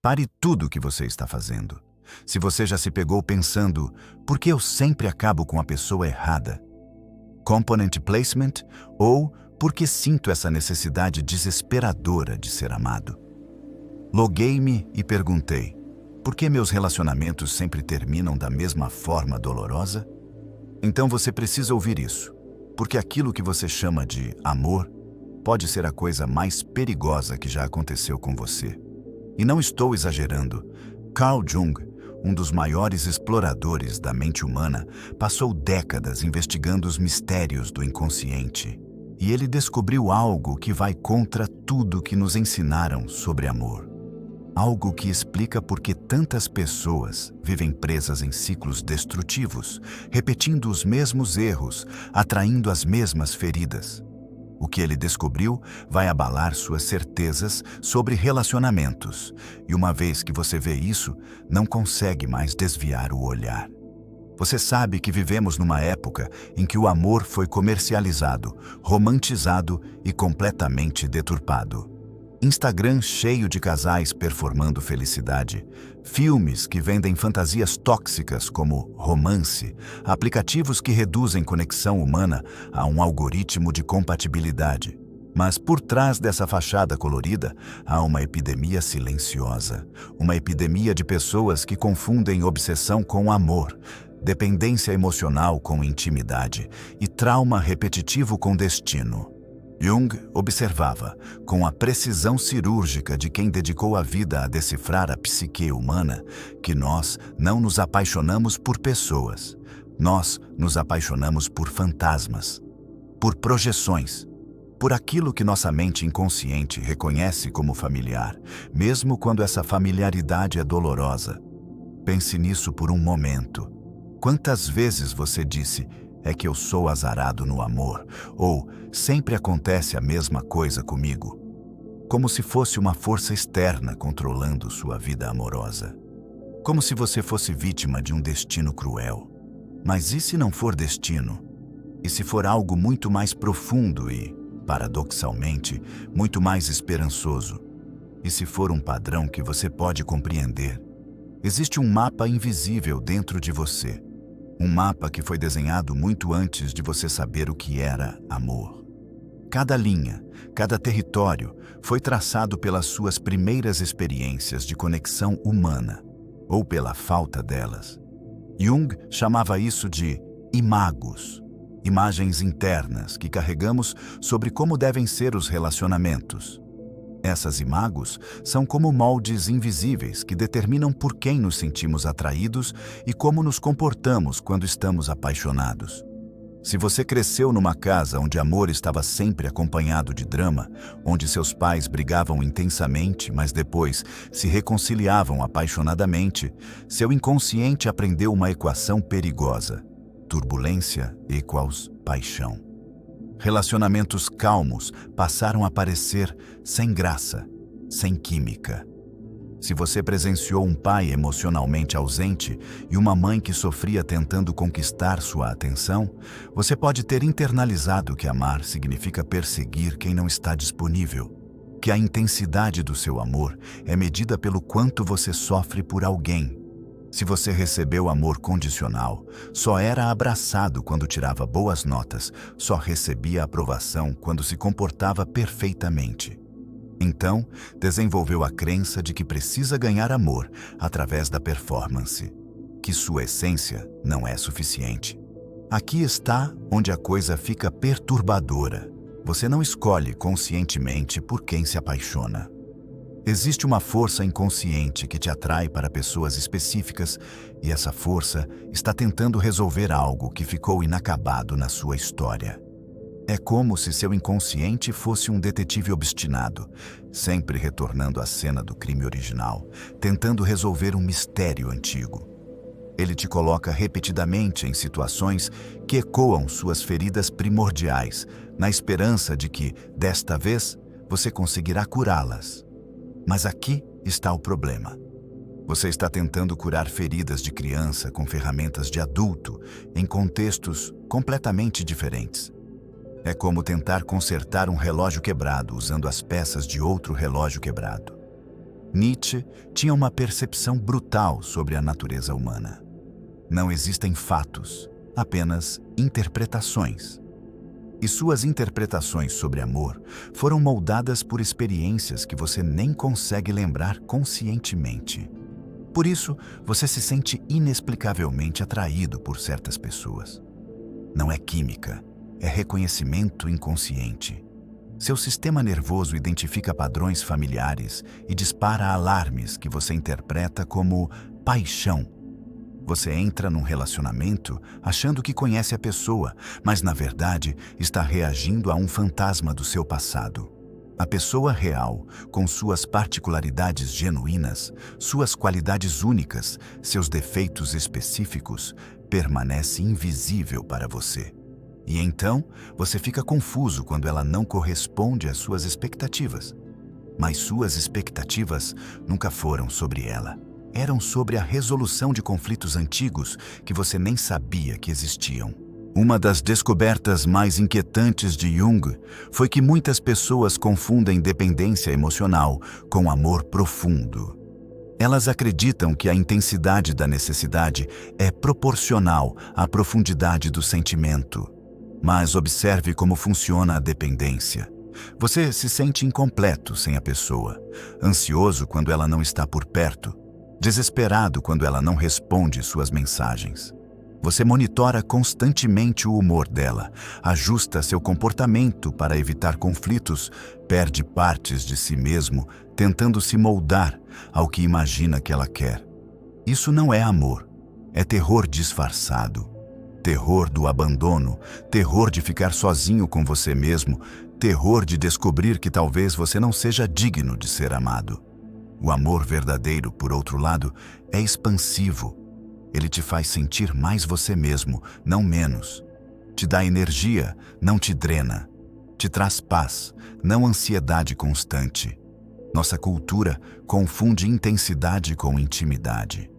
Pare tudo o que você está fazendo. Se você já se pegou pensando, por que eu sempre acabo com a pessoa errada? Component placement ou por que sinto essa necessidade desesperadora de ser amado? Loguei-me e perguntei, por que meus relacionamentos sempre terminam da mesma forma dolorosa? Então você precisa ouvir isso, porque aquilo que você chama de amor pode ser a coisa mais perigosa que já aconteceu com você. E não estou exagerando. Carl Jung, um dos maiores exploradores da mente humana, passou décadas investigando os mistérios do inconsciente. E ele descobriu algo que vai contra tudo que nos ensinaram sobre amor. Algo que explica por que tantas pessoas vivem presas em ciclos destrutivos, repetindo os mesmos erros, atraindo as mesmas feridas. O que ele descobriu vai abalar suas certezas sobre relacionamentos, e uma vez que você vê isso, não consegue mais desviar o olhar. Você sabe que vivemos numa época em que o amor foi comercializado, romantizado e completamente deturpado. Instagram cheio de casais performando felicidade, filmes que vendem fantasias tóxicas como romance, aplicativos que reduzem conexão humana a um algoritmo de compatibilidade. Mas por trás dessa fachada colorida há uma epidemia silenciosa, uma epidemia de pessoas que confundem obsessão com amor, dependência emocional com intimidade e trauma repetitivo com destino. Jung observava, com a precisão cirúrgica de quem dedicou a vida a decifrar a psique humana, que nós não nos apaixonamos por pessoas. Nós nos apaixonamos por fantasmas, por projeções, por aquilo que nossa mente inconsciente reconhece como familiar, mesmo quando essa familiaridade é dolorosa. Pense nisso por um momento. Quantas vezes você disse, é que eu sou azarado no amor, ou sempre acontece a mesma coisa comigo, como se fosse uma força externa controlando sua vida amorosa, como se você fosse vítima de um destino cruel. Mas e se não for destino? E se for algo muito mais profundo e, paradoxalmente, muito mais esperançoso? E se for um padrão que você pode compreender? Existe um mapa invisível dentro de você. Um mapa que foi desenhado muito antes de você saber o que era amor. Cada linha, cada território foi traçado pelas suas primeiras experiências de conexão humana, ou pela falta delas. Jung chamava isso de imagos, imagens internas que carregamos sobre como devem ser os relacionamentos. Essas imagos são como moldes invisíveis que determinam por quem nos sentimos atraídos e como nos comportamos quando estamos apaixonados. Se você cresceu numa casa onde amor estava sempre acompanhado de drama, onde seus pais brigavam intensamente, mas depois se reconciliavam apaixonadamente, seu inconsciente aprendeu uma equação perigosa: turbulência = paixão. Relacionamentos calmos passaram a parecer sem graça, sem química. Se você presenciou um pai emocionalmente ausente e uma mãe que sofria tentando conquistar sua atenção, você pode ter internalizado que amar significa perseguir quem não está disponível, que a intensidade do seu amor é medida pelo quanto você sofre por alguém. Se você recebeu amor condicional, só era abraçado quando tirava boas notas, só recebia aprovação quando se comportava perfeitamente. Então, desenvolveu a crença de que precisa ganhar amor através da performance, que sua essência não é suficiente. Aqui está onde a coisa fica perturbadora. Você não escolhe conscientemente por quem se apaixona. Existe uma força inconsciente que te atrai para pessoas específicas e essa força está tentando resolver algo que ficou inacabado na sua história. É como se seu inconsciente fosse um detetive obstinado, sempre retornando à cena do crime original, tentando resolver um mistério antigo. Ele te coloca repetidamente em situações que ecoam suas feridas primordiais, na esperança de que, desta vez, você conseguirá curá-las. Mas aqui está o problema. Você está tentando curar feridas de criança com ferramentas de adulto, em contextos completamente diferentes. É como tentar consertar um relógio quebrado usando as peças de outro relógio quebrado. Nietzsche tinha uma percepção brutal sobre a natureza humana. Não existem fatos, apenas interpretações. E suas interpretações sobre amor foram moldadas por experiências que você nem consegue lembrar conscientemente. Por isso, você se sente inexplicavelmente atraído por certas pessoas. Não é química, é reconhecimento inconsciente. Seu sistema nervoso identifica padrões familiares e dispara alarmes que você interpreta como paixão. Você entra num relacionamento achando que conhece a pessoa, mas na verdade está reagindo a um fantasma do seu passado. A pessoa real, com suas particularidades genuínas, suas qualidades únicas, seus defeitos específicos, permanece invisível para você. E então, você fica confuso quando ela não corresponde às suas expectativas. Mas suas expectativas nunca foram sobre ela. Eram sobre a resolução de conflitos antigos que você nem sabia que existiam. Uma das descobertas mais inquietantes de Jung foi que muitas pessoas confundem dependência emocional com amor profundo. Elas acreditam que a intensidade da necessidade é proporcional à profundidade do sentimento. Mas observe como funciona a dependência. Você se sente incompleto sem a pessoa, ansioso quando ela não está por perto, desesperado quando ela não responde suas mensagens. Você monitora constantemente o humor dela, ajusta seu comportamento para evitar conflitos, perde partes de si mesmo, tentando se moldar ao que imagina que ela quer. Isso não é amor, é terror disfarçado. Terror do abandono, terror de ficar sozinho com você mesmo, terror de descobrir que talvez você não seja digno de ser amado. O amor verdadeiro, por outro lado, é expansivo. Ele te faz sentir mais você mesmo, não menos. Te dá energia, não te drena. Te traz paz, não ansiedade constante. Nossa cultura confunde intensidade com intimidade.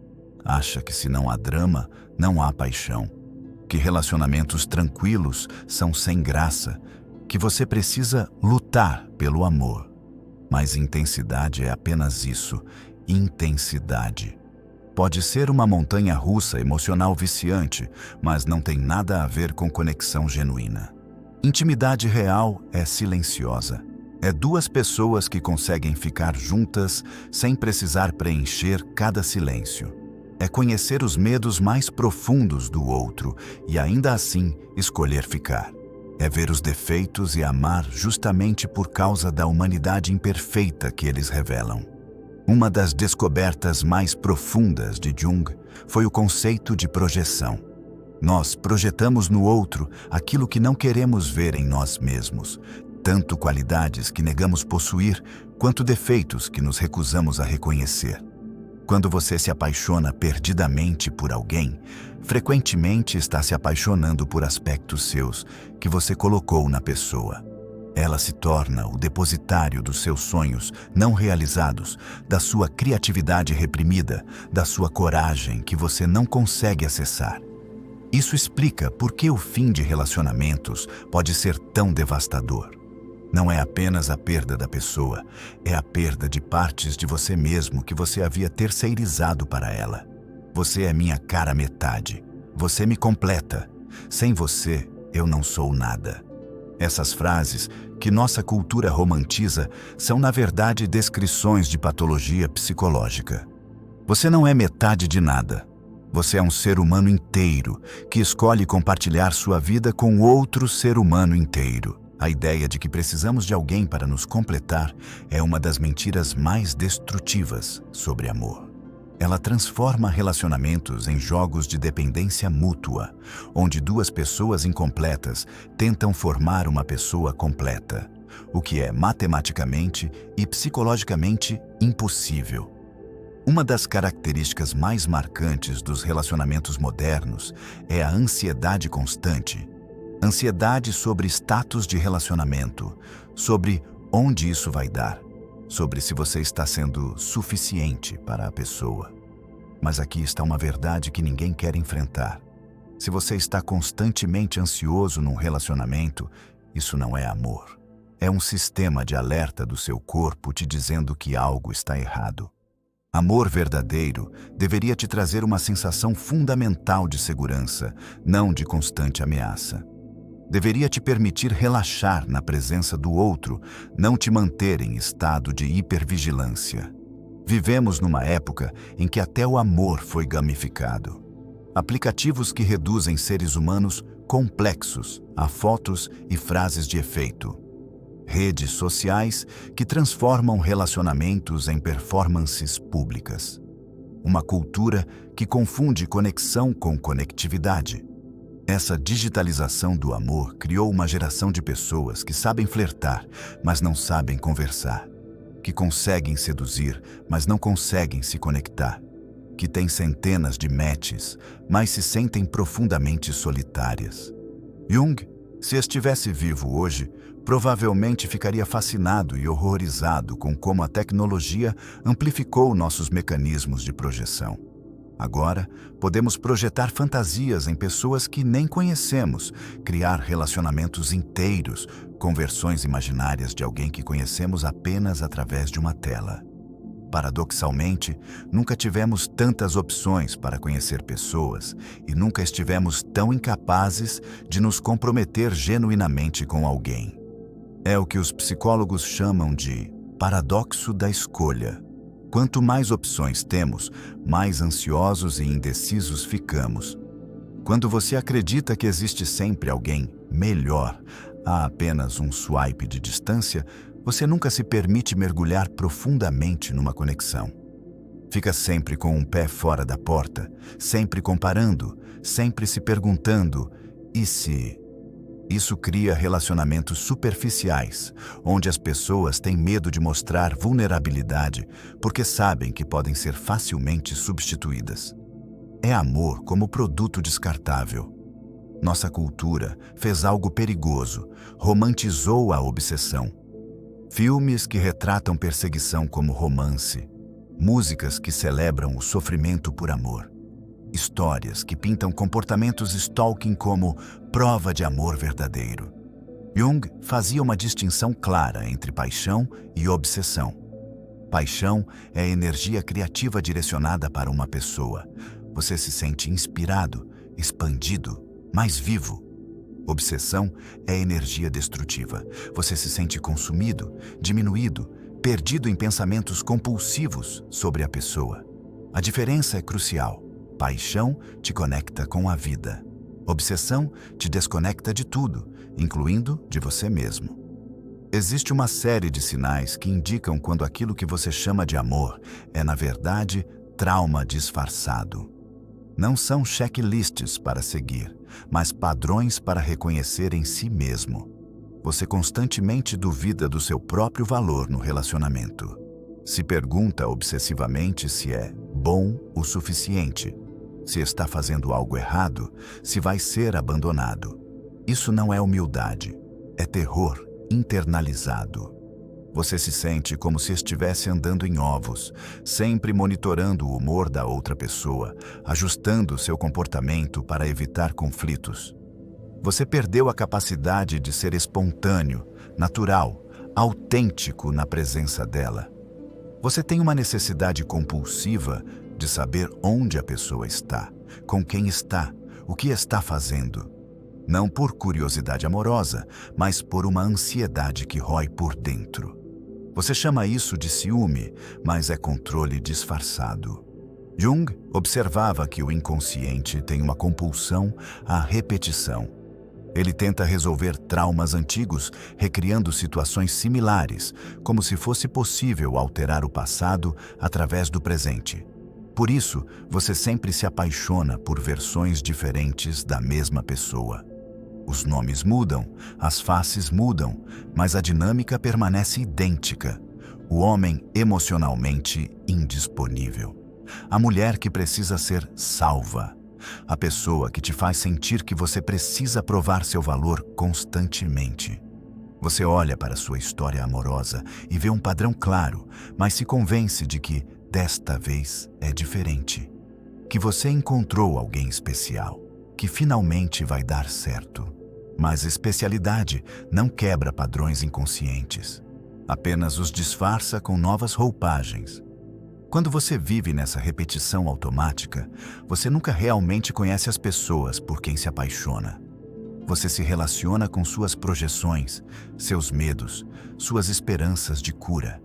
Acha que se não há drama, não há paixão. Que relacionamentos tranquilos são sem graça, que você precisa lutar pelo amor. Mas intensidade é apenas isso, intensidade. Pode ser uma montanha-russa emocional viciante, mas não tem nada a ver com conexão genuína. Intimidade real é silenciosa. É duas pessoas que conseguem ficar juntas sem precisar preencher cada silêncio. É conhecer os medos mais profundos do outro e ainda assim escolher ficar. É ver os defeitos e amar justamente por causa da humanidade imperfeita que eles revelam. Uma das descobertas mais profundas de Jung foi o conceito de projeção. Nós projetamos no outro aquilo que não queremos ver em nós mesmos, tanto qualidades que negamos possuir, quanto defeitos que nos recusamos a reconhecer. Quando você se apaixona perdidamente por alguém, frequentemente está se apaixonando por aspectos seus que você colocou na pessoa. Ela se torna o depositário dos seus sonhos não realizados, da sua criatividade reprimida, da sua coragem que você não consegue acessar. Isso explica por que o fim de relacionamentos pode ser tão devastador. Não é apenas a perda da pessoa, é a perda de partes de você mesmo que você havia terceirizado para ela. Você é minha cara metade. Você me completa. Sem você, eu não sou nada. Essas frases, que nossa cultura romantiza, são na verdade descrições de patologia psicológica. Você não é metade de nada. Você é um ser humano inteiro que escolhe compartilhar sua vida com outro ser humano inteiro. A ideia de que precisamos de alguém para nos completar é uma das mentiras mais destrutivas sobre amor. Ela transforma relacionamentos em jogos de dependência mútua, onde duas pessoas incompletas tentam formar uma pessoa completa, o que é matematicamente e psicologicamente impossível. Uma das características mais marcantes dos relacionamentos modernos é a ansiedade constante. Ansiedade sobre status de relacionamento, sobre onde isso vai dar, sobre se você está sendo suficiente para a pessoa. Mas aqui está uma verdade que ninguém quer enfrentar. Se você está constantemente ansioso num relacionamento, isso não é amor. É um sistema de alerta do seu corpo te dizendo que algo está errado. Amor verdadeiro deveria te trazer uma sensação fundamental de segurança, não de constante ameaça. Deveria te permitir relaxar na presença do outro, não te manter em estado de hipervigilância. Vivemos numa época em que até o amor foi gamificado. Aplicativos que reduzem seres humanos complexos a fotos e frases de efeito. Redes sociais que transformam relacionamentos em performances públicas. Uma cultura que confunde conexão com conectividade. Essa digitalização do amor criou uma geração de pessoas que sabem flertar, mas não sabem conversar. Que conseguem seduzir, mas não conseguem se conectar. Que têm centenas de matches, mas se sentem profundamente solitárias. Jung, se estivesse vivo hoje, provavelmente ficaria fascinado e horrorizado com como a tecnologia amplificou nossos mecanismos de projeção. Agora, podemos projetar fantasias em pessoas que nem conhecemos, criar relacionamentos inteiros com versões imaginárias de alguém que conhecemos apenas através de uma tela. Paradoxalmente, nunca tivemos tantas opções para conhecer pessoas e nunca estivemos tão incapazes de nos comprometer genuinamente com alguém. É o que os psicólogos chamam de paradoxo da escolha. Quanto mais opções temos, mais ansiosos e indecisos ficamos. Quando você acredita que existe sempre alguém melhor, a apenas um swipe de distância, você nunca se permite mergulhar profundamente numa conexão. Fica sempre com um pé fora da porta, sempre comparando, sempre se perguntando, e se? Isso cria relacionamentos superficiais, onde as pessoas têm medo de mostrar vulnerabilidade porque sabem que podem ser facilmente substituídas. É amor como produto descartável. Nossa cultura fez algo perigoso, romantizou a obsessão. Filmes que retratam perseguição como romance, músicas que celebram o sofrimento por amor. Histórias que pintam comportamentos stalking como prova de amor verdadeiro. Jung fazia uma distinção clara entre paixão e obsessão. Paixão é a energia criativa direcionada para uma pessoa. Você se sente inspirado, expandido, mais vivo. Obsessão é energia destrutiva. Você se sente consumido, diminuído, perdido em pensamentos compulsivos sobre a pessoa. A diferença é crucial. Paixão te conecta com a vida. Obsessão te desconecta de tudo, incluindo de você mesmo. Existe uma série de sinais que indicam quando aquilo que você chama de amor é, na verdade, trauma disfarçado. Não são checklists para seguir, mas padrões para reconhecer em si mesmo. Você constantemente duvida do seu próprio valor no relacionamento. Se pergunta obsessivamente se é bom o suficiente, se está fazendo algo errado, se vai ser abandonado. Isso não é humildade, é terror internalizado. Você se sente como se estivesse andando em ovos, sempre monitorando o humor da outra pessoa, ajustando seu comportamento para evitar conflitos. Você perdeu a capacidade de ser espontâneo, natural, autêntico na presença dela. Você tem uma necessidade compulsiva de saber onde a pessoa está, com quem está, o que está fazendo. Não por curiosidade amorosa, mas por uma ansiedade que rói por dentro. Você chama isso de ciúme, mas é controle disfarçado. Jung observava que o inconsciente tem uma compulsão à repetição. Ele tenta resolver traumas antigos, recriando situações similares, como se fosse possível alterar o passado através do presente. Por isso, você sempre se apaixona por versões diferentes da mesma pessoa. Os nomes mudam, as faces mudam, mas a dinâmica permanece idêntica. O homem emocionalmente indisponível. A mulher que precisa ser salva. A pessoa que te faz sentir que você precisa provar seu valor constantemente. Você olha para sua história amorosa e vê um padrão claro, mas se convence de que, desta vez, é diferente. Que você encontrou alguém especial, que finalmente vai dar certo. Mas especialidade não quebra padrões inconscientes, apenas os disfarça com novas roupagens. Quando você vive nessa repetição automática, você nunca realmente conhece as pessoas por quem se apaixona. Você se relaciona com suas projeções, seus medos, suas esperanças de cura.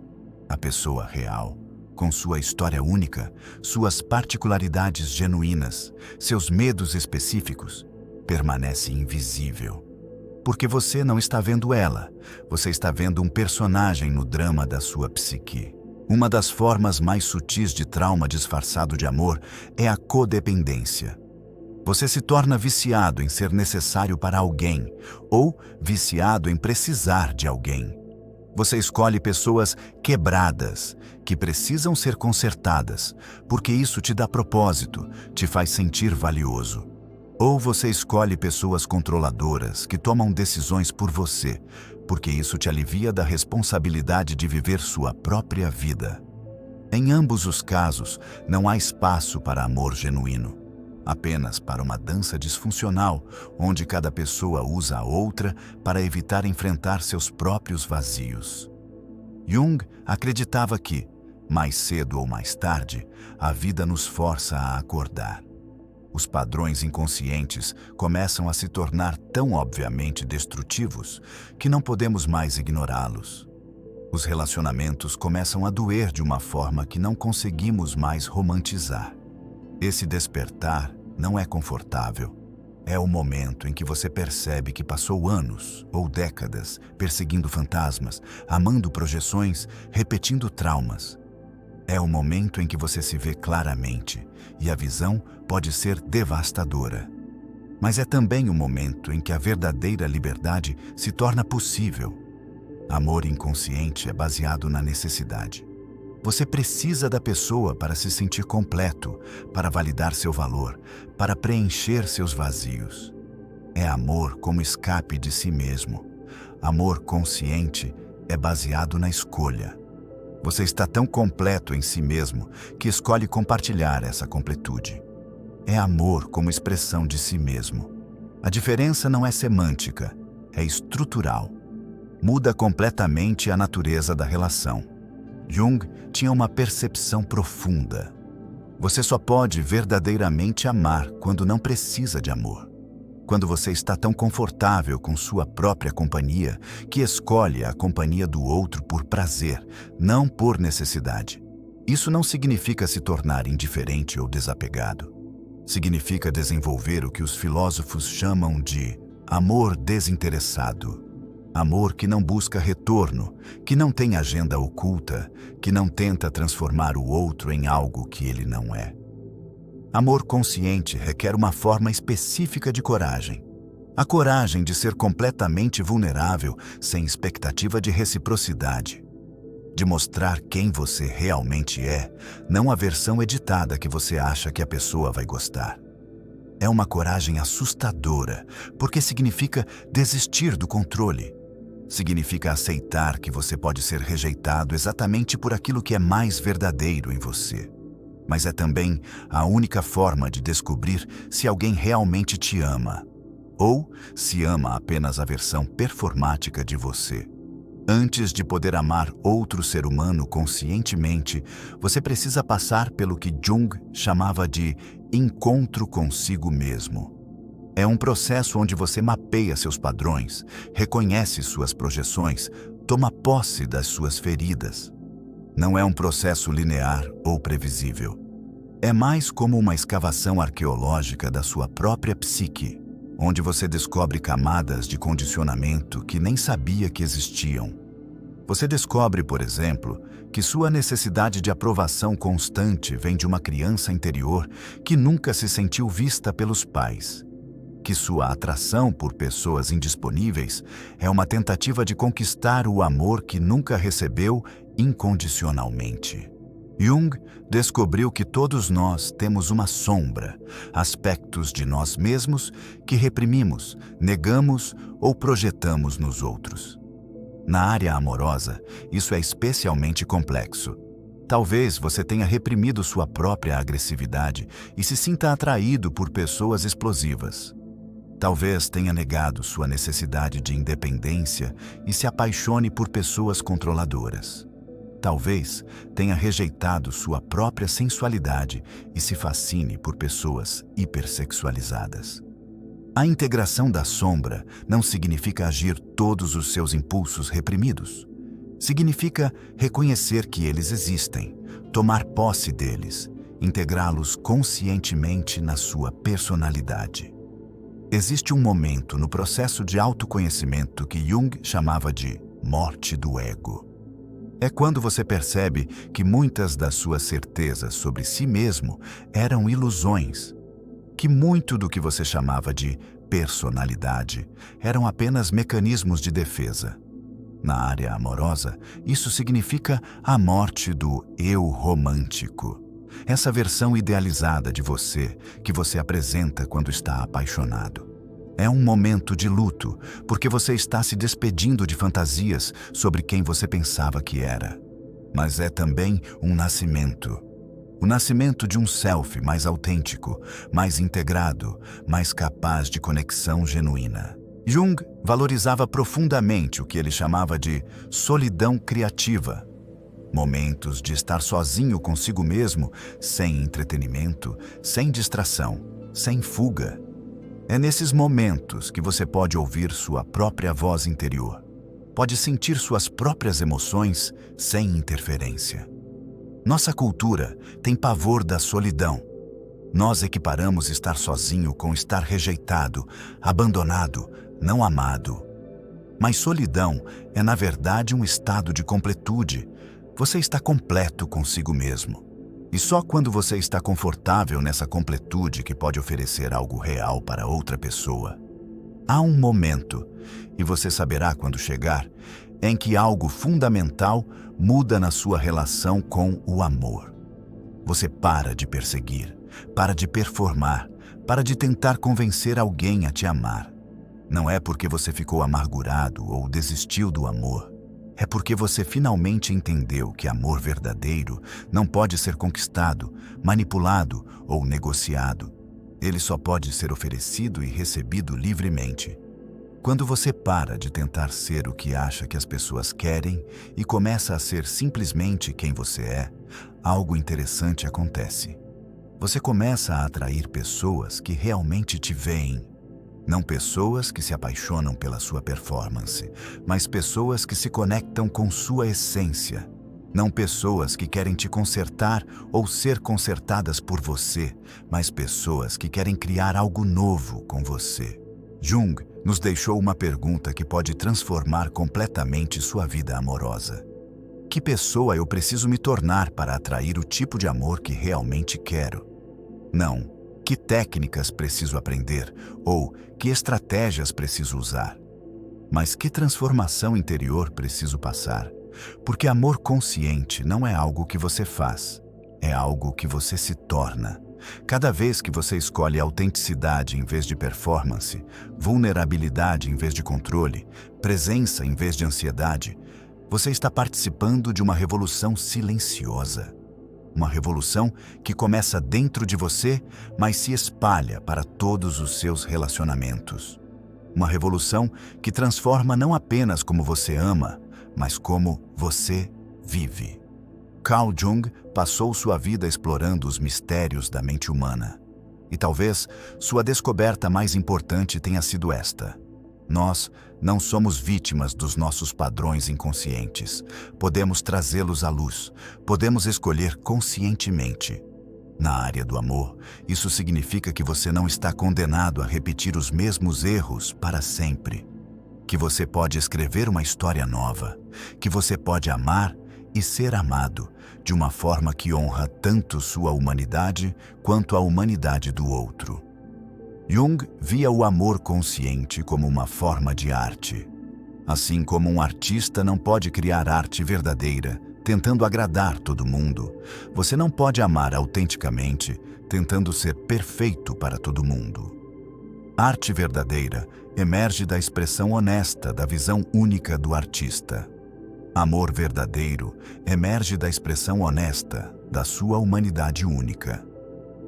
A pessoa real, com sua história única, suas particularidades genuínas, seus medos específicos, permanece invisível. Porque você não está vendo ela, você está vendo um personagem no drama da sua psique. Uma das formas mais sutis de trauma disfarçado de amor é a codependência. Você se torna viciado em ser necessário para alguém ou viciado em precisar de alguém. Você escolhe pessoas quebradas, que precisam ser consertadas, porque isso te dá propósito, te faz sentir valioso. Ou você escolhe pessoas controladoras que tomam decisões por você, porque isso te alivia da responsabilidade de viver sua própria vida. Em ambos os casos, não há espaço para amor genuíno, apenas para uma dança disfuncional, onde cada pessoa usa a outra para evitar enfrentar seus próprios vazios. Jung acreditava que, mais cedo ou mais tarde, a vida nos força a acordar. Os padrões inconscientes começam a se tornar tão obviamente destrutivos que não podemos mais ignorá-los. Os relacionamentos começam a doer de uma forma que não conseguimos mais romantizar. Esse despertar não é confortável. É o momento em que você percebe que passou anos ou décadas perseguindo fantasmas, amando projeções, repetindo traumas. É o momento em que você se vê claramente, e a visão pode ser devastadora. Mas é também o momento em que a verdadeira liberdade se torna possível. Amor inconsciente é baseado na necessidade. Você precisa da pessoa para se sentir completo, para validar seu valor, para preencher seus vazios. É amor como escape de si mesmo. Amor consciente é baseado na escolha. Você está tão completo em si mesmo que escolhe compartilhar essa completude. É amor como expressão de si mesmo. A diferença não é semântica, é estrutural. Muda completamente a natureza da relação. Jung tinha uma percepção profunda. Você só pode verdadeiramente amar quando não precisa de amor. Quando você está tão confortável com sua própria companhia que escolhe a companhia do outro por prazer, não por necessidade. Isso não significa se tornar indiferente ou desapegado. Significa desenvolver o que os filósofos chamam de amor desinteressado. Amor que não busca retorno, que não tem agenda oculta, que não tenta transformar o outro em algo que ele não é. Amor consciente requer uma forma específica de coragem. A coragem de ser completamente vulnerável, sem expectativa de reciprocidade. De mostrar quem você realmente é, não a versão editada que você acha que a pessoa vai gostar. É uma coragem assustadora, porque significa desistir do controle. Significa aceitar que você pode ser rejeitado exatamente por aquilo que é mais verdadeiro em você. Mas é também a única forma de descobrir se alguém realmente te ama, ou se ama apenas a versão performática de você. Antes de poder amar outro ser humano conscientemente, você precisa passar pelo que Jung chamava de encontro consigo mesmo. É um processo onde você mapeia seus padrões, reconhece suas projeções, toma posse das suas feridas. Não é um processo linear ou previsível. É mais como uma escavação arqueológica da sua própria psique, onde você descobre camadas de condicionamento que nem sabia que existiam. Você descobre, por exemplo, que sua necessidade de aprovação constante vem de uma criança interior que nunca se sentiu vista pelos pais. Que sua atração por pessoas indisponíveis é uma tentativa de conquistar o amor que nunca recebeu incondicionalmente. Jung descobriu que todos nós temos uma sombra, aspectos de nós mesmos que reprimimos, negamos ou projetamos nos outros. Na área amorosa, isso é especialmente complexo. Talvez você tenha reprimido sua própria agressividade e se sinta atraído por pessoas explosivas. Talvez tenha negado sua necessidade de independência e se apaixone por pessoas controladoras. Talvez tenha rejeitado sua própria sensualidade e se fascine por pessoas hipersexualizadas. A integração da sombra não significa agir todos os seus impulsos reprimidos. Significa reconhecer que eles existem, tomar posse deles, integrá-los conscientemente na sua personalidade. Existe um momento no processo de autoconhecimento que Jung chamava de morte do ego. É quando você percebe que muitas das suas certezas sobre si mesmo eram ilusões, que muito do que você chamava de personalidade eram apenas mecanismos de defesa. Na área amorosa, isso significa a morte do eu romântico. Essa versão idealizada de você que você apresenta quando está apaixonado. É um momento de luto, porque você está se despedindo de fantasias sobre quem você pensava que era. Mas é também um nascimento. O nascimento de um self mais autêntico, mais integrado, mais capaz de conexão genuína. Jung valorizava profundamente o que ele chamava de solidão criativa. Momentos de estar sozinho consigo mesmo, sem entretenimento, sem distração, sem fuga. É nesses momentos que você pode ouvir sua própria voz interior. Pode sentir suas próprias emoções sem interferência. Nossa cultura tem pavor da solidão. Nós equiparamos estar sozinho com estar rejeitado, abandonado, não amado. Mas solidão é, na verdade, um estado de completude. Você está completo consigo mesmo. E só quando você está confortável nessa completude que pode oferecer algo real para outra pessoa. Há um momento, e você saberá quando chegar, em que algo fundamental muda na sua relação com o amor. Você para de perseguir, para de performar, para de tentar convencer alguém a te amar. Não é porque você ficou amargurado ou desistiu do amor. É porque você finalmente entendeu que amor verdadeiro não pode ser conquistado, manipulado ou negociado. Ele só pode ser oferecido e recebido livremente. Quando você para de tentar ser o que acha que as pessoas querem e começa a ser simplesmente quem você é, algo interessante acontece. Você começa a atrair pessoas que realmente te veem. Não pessoas que se apaixonam pela sua performance, mas pessoas que se conectam com sua essência. Não pessoas que querem te consertar ou ser consertadas por você, mas pessoas que querem criar algo novo com você. Jung nos deixou uma pergunta que pode transformar completamente sua vida amorosa. Que pessoa eu preciso me tornar para atrair o tipo de amor que realmente quero? Não. Que técnicas preciso aprender ou que estratégias preciso usar? Mas que transformação interior preciso passar? Porque amor consciente não é algo que você faz, é algo que você se torna. Cada vez que você escolhe autenticidade em vez de performance, vulnerabilidade em vez de controle, presença em vez de ansiedade, você está participando de uma revolução silenciosa. Uma revolução que começa dentro de você, mas se espalha para todos os seus relacionamentos. Uma revolução que transforma não apenas como você ama, mas como você vive. Carl Jung passou sua vida explorando os mistérios da mente humana. E talvez sua descoberta mais importante tenha sido esta. Nós não somos vítimas dos nossos padrões inconscientes. Podemos trazê-los à luz. Podemos escolher conscientemente. Na área do amor, isso significa que você não está condenado a repetir os mesmos erros para sempre. Que você pode escrever uma história nova. Que você pode amar e ser amado de uma forma que honra tanto sua humanidade quanto a humanidade do outro. Jung via o amor consciente como uma forma de arte. Assim como um artista não pode criar arte verdadeira, tentando agradar todo mundo, você não pode amar autenticamente, tentando ser perfeito para todo mundo. Arte verdadeira emerge da expressão honesta da visão única do artista. Amor verdadeiro emerge da expressão honesta da sua humanidade única.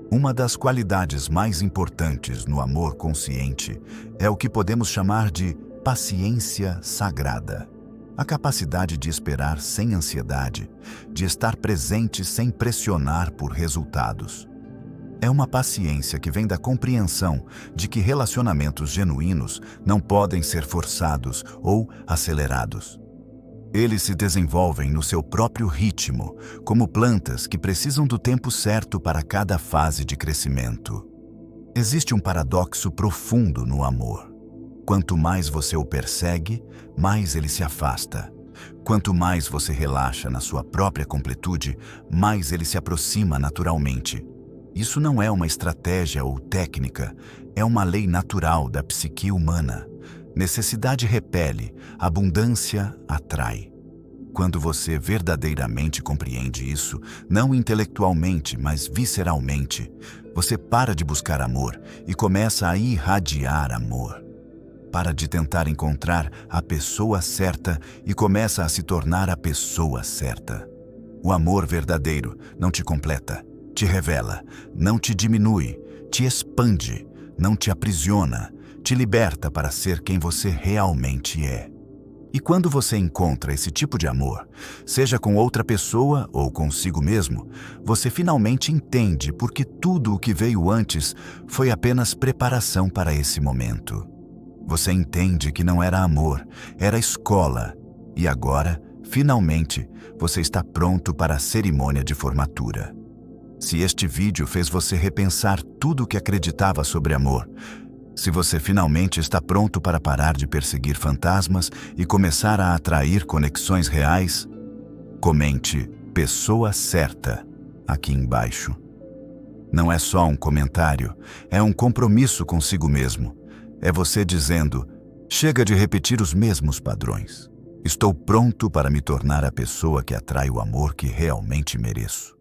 Uma das qualidades mais importantes no amor consciente é o que podemos chamar de paciência sagrada. A capacidade de esperar sem ansiedade, de estar presente sem pressionar por resultados. É uma paciência que vem da compreensão de que relacionamentos genuínos não podem ser forçados ou acelerados. Eles se desenvolvem no seu próprio ritmo, como plantas que precisam do tempo certo para cada fase de crescimento. Existe um paradoxo profundo no amor. Quanto mais você o persegue, mais ele se afasta. Quanto mais você relaxa na sua própria completude, mais ele se aproxima naturalmente. Isso não é uma estratégia ou técnica, é uma lei natural da psique humana. Necessidade repele, abundância atrai. Quando você verdadeiramente compreende isso, não intelectualmente, mas visceralmente, você para de buscar amor e começa a irradiar amor. Para de tentar encontrar a pessoa certa e começa a se tornar a pessoa certa. O amor verdadeiro não te completa, te revela, não te diminui, te expande, não te aprisiona, te liberta para ser quem você realmente é. E quando você encontra esse tipo de amor, seja com outra pessoa ou consigo mesmo, você finalmente entende porque tudo o que veio antes foi apenas preparação para esse momento. Você entende que não era amor, era escola. E agora, finalmente, você está pronto para a cerimônia de formatura. Se este vídeo fez você repensar tudo o que acreditava sobre amor, se você finalmente está pronto para parar de perseguir fantasmas e começar a atrair conexões reais, comente "pessoa certa" aqui embaixo. Não é só um comentário, é um compromisso consigo mesmo. É você dizendo: chega de repetir os mesmos padrões. Estou pronto para me tornar a pessoa que atrai o amor que realmente mereço.